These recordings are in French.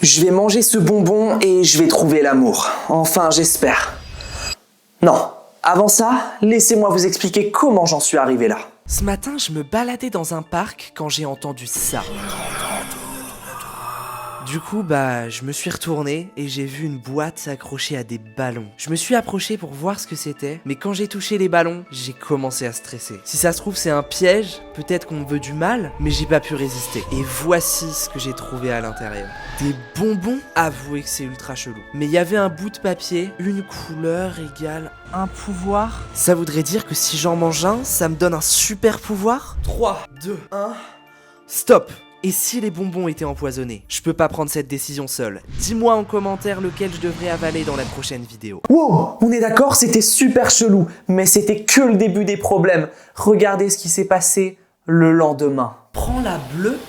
Je vais manger ce bonbon et je vais trouver l'amour. Enfin, j'espère. Non, avant ça, laissez-moi vous expliquer comment j'en suis arrivé là. Ce matin, je me baladais dans un parc quand j'ai entendu ça. Du coup, je me suis retourné et j'ai vu une boîte accrochée à des ballons. Je me suis approché pour voir ce que c'était, mais quand j'ai touché les ballons, j'ai commencé à stresser. Si ça se trouve, c'est un piège, peut-être qu'on me veut du mal, mais j'ai pas pu résister. Et voici ce que j'ai trouvé à l'intérieur. Des bonbons? Avouez que c'est ultra chelou. Mais il y avait un bout de papier, une couleur égale un pouvoir. Ça voudrait dire que si j'en mange un, ça me donne un super pouvoir? 3, 2, 1... Stop! Et si les bonbons étaient empoisonnés? Je peux pas prendre cette décision seul. Dis-moi en commentaire lequel je devrais avaler dans la prochaine vidéo. Wow, on est d'accord, c'était super chelou, mais c'était que le début des problèmes. Regardez ce qui s'est passé le lendemain. Prends la bleue?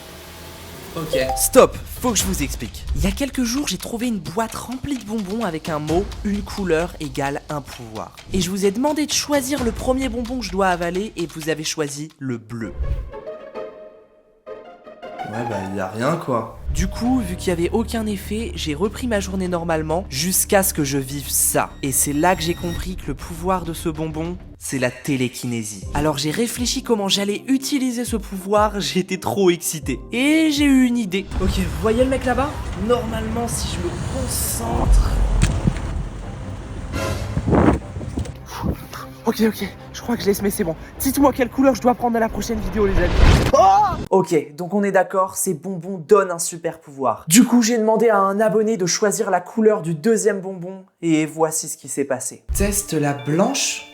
Ok. Stop, faut que je vous explique. Il y a quelques jours, j'ai trouvé une boîte remplie de bonbons avec un mot, une couleur égale un pouvoir. Et je vous ai demandé de choisir le premier bonbon que je dois avaler et vous avez choisi le bleu. Ouais, y a rien quoi. Du coup, vu qu'il y avait aucun effet, j'ai repris ma journée normalement jusqu'à ce que je vive ça. Et c'est là que j'ai compris que le pouvoir de ce bonbon, c'est la télékinésie. Alors j'ai réfléchi comment j'allais utiliser ce pouvoir, j'étais trop excité. Et j'ai eu une idée. Ok, vous voyez le mec là-bas? Normalement, si je me concentre... Ok, je crois que je laisse, mais c'est bon. Dites-moi quelle couleur je dois prendre dans la prochaine vidéo, les amis. Oh! Ok, donc on est d'accord, ces bonbons donnent un super pouvoir. Du coup, j'ai demandé à un abonné de choisir la couleur du deuxième bonbon, et voici ce qui s'est passé. Teste la blanche.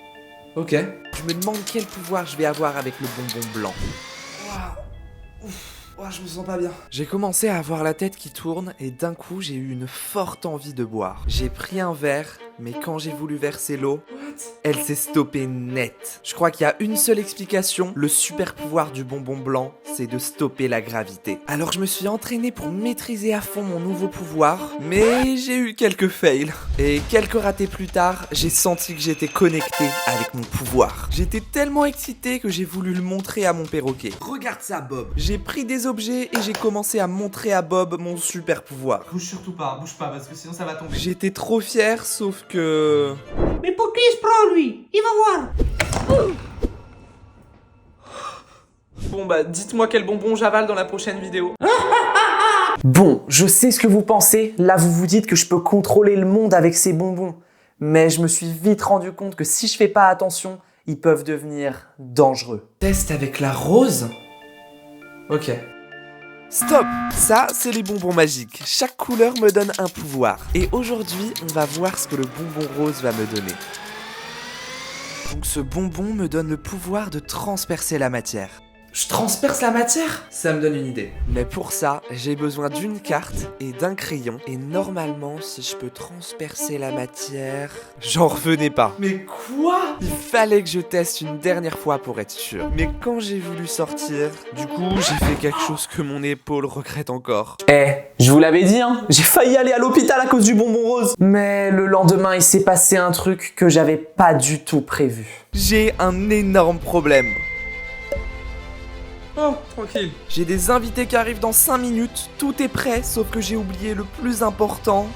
Ok. Je me demande quel pouvoir je vais avoir avec le bonbon blanc. Ouah, je me sens pas bien. J'ai commencé à avoir la tête qui tourne et d'un coup j'ai eu une forte envie de boire. J'ai pris un verre, mais quand j'ai voulu verser l'eau, elle s'est stoppée net. Je crois qu'il y a une seule explication, le super pouvoir du bonbon blanc, c'est de stopper la gravité. Alors je me suis entraîné pour maîtriser à fond mon nouveau pouvoir, mais j'ai eu quelques fails. Et quelques ratés plus tard, j'ai senti que j'étais connecté avec mon pouvoir. J'étais tellement excité que j'ai voulu le montrer à mon perroquet. Regarde ça, Bob. J'ai pris des objets et j'ai commencé à montrer à Bob mon super pouvoir. Bouge surtout pas, bouge pas parce que sinon ça va tomber. J'étais trop fier, sauf que... Mais pour qui il se prend lui? Il va voir. Bon dites-moi quel bonbon j'avale dans la prochaine vidéo. Bon, je sais ce que vous pensez, là vous vous dites que je peux contrôler le monde avec ces bonbons. Mais je me suis vite rendu compte que si je fais pas attention, ils peuvent devenir dangereux. Test avec la rose? Ok. Stop! Ça, c'est les bonbons magiques. Chaque couleur me donne un pouvoir. Et aujourd'hui, on va voir ce que le bonbon rose va me donner. Donc ce bonbon me donne le pouvoir de transpercer la matière. Je transperce la matière? Ça me donne une idée. Mais pour ça, j'ai besoin d'une carte et d'un crayon. Et normalement, si je peux transpercer la matière... J'en revenais pas. Mais quoi? Il fallait que je teste une dernière fois pour être sûr. Mais quand j'ai voulu sortir, du coup, j'ai fait quelque chose que mon épaule regrette encore. Je vous l'avais dit, hein, j'ai failli aller à l'hôpital à cause du bonbon rose. Mais le lendemain, il s'est passé un truc que j'avais pas du tout prévu. J'ai un énorme problème. Oh, tranquille. J'ai des invités qui arrivent dans 5 minutes, tout est prêt, sauf que j'ai oublié le plus important.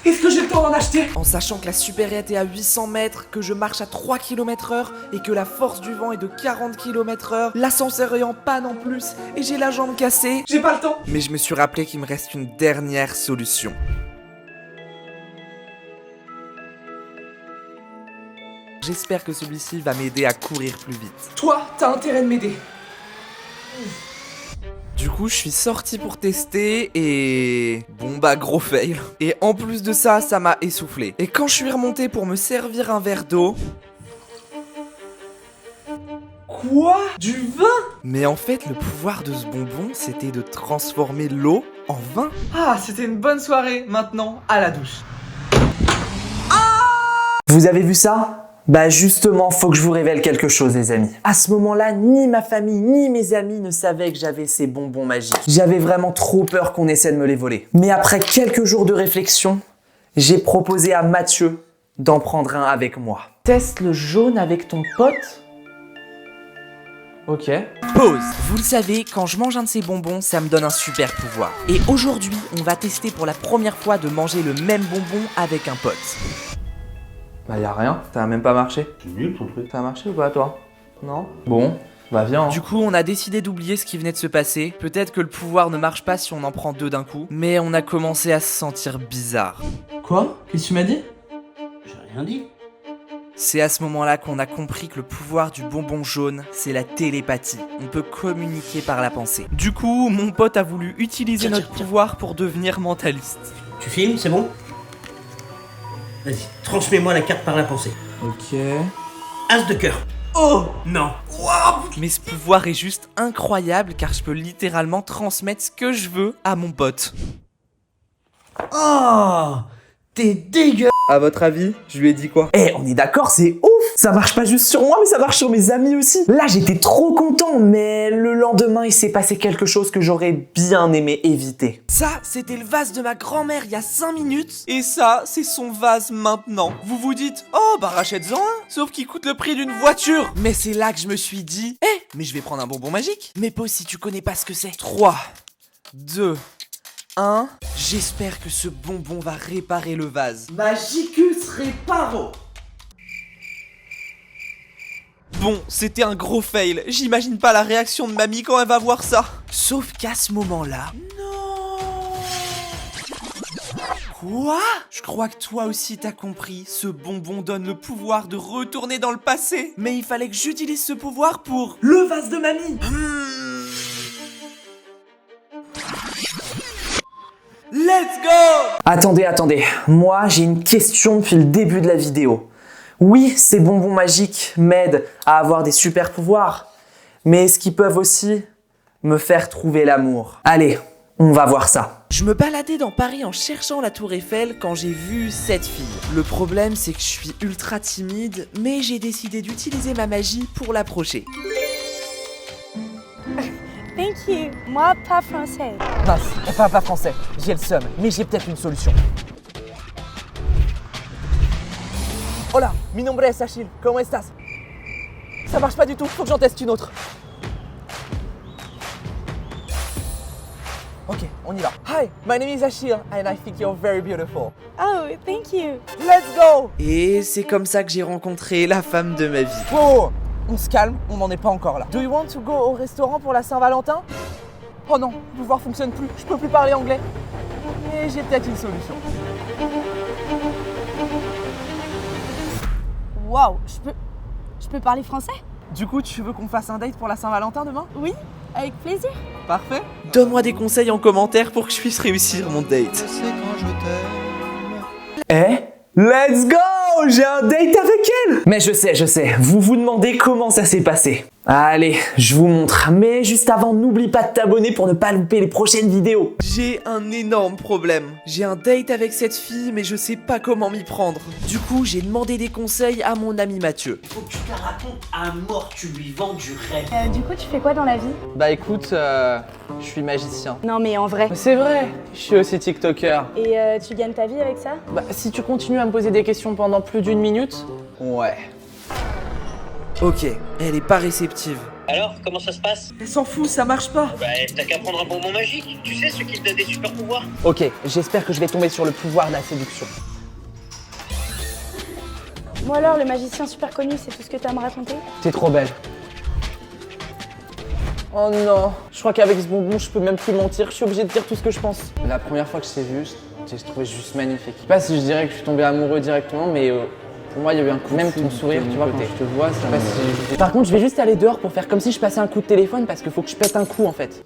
Est-ce que j'ai le temps d'en acheter? En sachant que la supériette est à 800 mètres, que je marche à 3 km/h et que la force du vent est de 40 km/h, l'ascenseur est en panne en plus et j'ai la jambe cassée. J'ai pas le temps. Mais je me suis rappelé qu'il me reste une dernière solution. J'espère que celui-ci va m'aider à courir plus vite. Toi, t'as intérêt de m'aider. Du coup, je suis sorti pour tester et... gros fail. Et en plus de ça, ça m'a essoufflé. Et quand je suis remonté pour me servir un verre d'eau... Quoi? Du vin? Mais en fait, le pouvoir de ce bonbon, c'était de transformer l'eau en vin. Ah, c'était une bonne soirée. Maintenant, à la douche. Vous avez vu ça? Justement, faut que je vous révèle quelque chose, les amis. À ce moment-là, ni ma famille, ni mes amis ne savaient que j'avais ces bonbons magiques. J'avais vraiment trop peur qu'on essaie de me les voler. Mais après quelques jours de réflexion, j'ai proposé à Mathieu d'en prendre un avec moi. Teste le jaune avec ton pote? Ok. Pause. Vous le savez, quand je mange un de ces bonbons, ça me donne un super pouvoir. Et aujourd'hui, on va tester pour la première fois de manger le même bonbon avec un pote. Bah y a rien, ça a même pas marché. C'est nul ton truc. Ça a marché ou pas toi? Non? Bon, bah viens. Du coup, on a décidé d'oublier ce qui venait de se passer. Peut-être que le pouvoir ne marche pas si on en prend 2 d'un coup, mais on a commencé à se sentir bizarre. Quoi? Qu'est-ce que tu m'as dit? J'ai rien dit. C'est à ce moment-là qu'on a compris que le pouvoir du bonbon jaune, c'est la télépathie. On peut communiquer par la pensée. Du coup, mon pote a voulu utiliser Tiens, notre tiens, tiens. pouvoir pour devenir mentaliste. Tu filmes, c'est bon? Vas-y, transmets-moi la carte par la pensée. Ok. As de cœur. Oh non. Mais ce pouvoir est juste incroyable car je peux littéralement transmettre ce que je veux à mon pote. Oh, t'es dégueu. À votre avis, je lui ai dit quoi? Eh, on est d'accord, c'est ouf! Ça marche pas juste sur moi, mais ça marche sur mes amis aussi. Là, j'étais trop content, mais le lendemain, il s'est passé quelque chose que j'aurais bien aimé éviter. Ça, c'était le vase de ma grand-mère il y a 5 minutes. Et ça, c'est son vase maintenant. Vous vous dites, oh bah rachète-en un. Sauf qu'il coûte le prix d'une voiture. Mais c'est là que je me suis dit, mais je vais prendre un bonbon magique. Mais pas si tu connais pas ce que c'est. 3, 2, 1. J'espère que ce bonbon va réparer le vase. Magicus Reparo! Bon, c'était un gros fail. J'imagine pas la réaction de mamie quand elle va voir ça. Sauf qu'à ce moment-là... Non. Quoi? Je crois que toi aussi t'as compris. Ce bonbon donne le pouvoir de retourner dans le passé. Mais il fallait que j'utilise ce pouvoir pour... Le vase de mamie! Let's go! Attendez. Moi, j'ai une question depuis le début de la vidéo. Oui, ces bonbons magiques m'aident à avoir des super pouvoirs, mais est-ce qu'ils peuvent aussi me faire trouver l'amour? Allez, on va voir ça. Je me baladais dans Paris en cherchant la tour Eiffel quand j'ai vu cette fille. Le problème, c'est que je suis ultra timide, mais j'ai décidé d'utiliser ma magie pour l'approcher. Thank you. Moi, pas français. Mince, on parle pas français. J'ai le seum, mais j'ai peut-être une solution. Hola, mi nombre es Achille. Comment estás? Ça marche pas du tout, faut que j'en teste une autre. Ok, on y va. Hi, my name is Achille and I think you're very beautiful. Oh, thank you. Let's go! Et c'est comme ça que j'ai rencontré la femme de ma vie. Wow, on se calme, on n'en est pas encore là. Do you want to go au restaurant pour la Saint-Valentin? Oh non, le pouvoir fonctionne plus, je peux plus parler anglais. Mais j'ai peut-être une solution. Wow, je peux parler français? Du coup, tu veux qu'on fasse un date pour la Saint-Valentin demain? Oui, avec plaisir. Parfait. Donne-moi des conseils en commentaire pour que je puisse réussir mon date. Eh? Let's go! J'ai un date avec elle! Mais je sais, vous vous demandez comment ça s'est passé. Allez, je vous montre. Mais juste avant, n'oublie pas de t'abonner pour ne pas louper les prochaines vidéos. J'ai un énorme problème. J'ai un date avec cette fille, mais je sais pas comment m'y prendre. Du coup, j'ai demandé des conseils à mon ami Mathieu. Faut que tu te la racontes à mort, tu lui vends du rêve. Du coup, tu fais quoi dans la vie? Bah écoute, je suis magicien. Non, mais en vrai. C'est vrai, je suis aussi TikToker. Et tu gagnes ta vie avec ça? Bah si tu continues à me poser des questions pendant plus d'1 minute, ouais. Ok, elle est pas réceptive. Alors, comment ça se passe? Elle s'en fout, ça marche pas. Bah, t'as qu'à prendre un bonbon magique. Tu sais, ce qui te donne des super pouvoirs. Ok, j'espère que je vais tomber sur le pouvoir de la séduction. Moi alors, le magicien super connu, c'est tout ce que t'as à me raconter? T'es trop belle. Oh non, je crois qu'avec ce bonbon, je peux même plus mentir, je suis obligé de dire tout ce que je pense. La première fois que je t'ai vu, je t'ai trouvé juste magnifique. Je sais pas si je dirais que je suis tombé amoureux directement, mais pour moi, il y a eu un coup de Même foudre ton sourire, de mon tu vois, côté. quand je te vois, ça Je sais pas si Par contre, je vais juste aller dehors pour faire comme si je passais un coup de téléphone parce qu'il faut que je pète un coup en fait.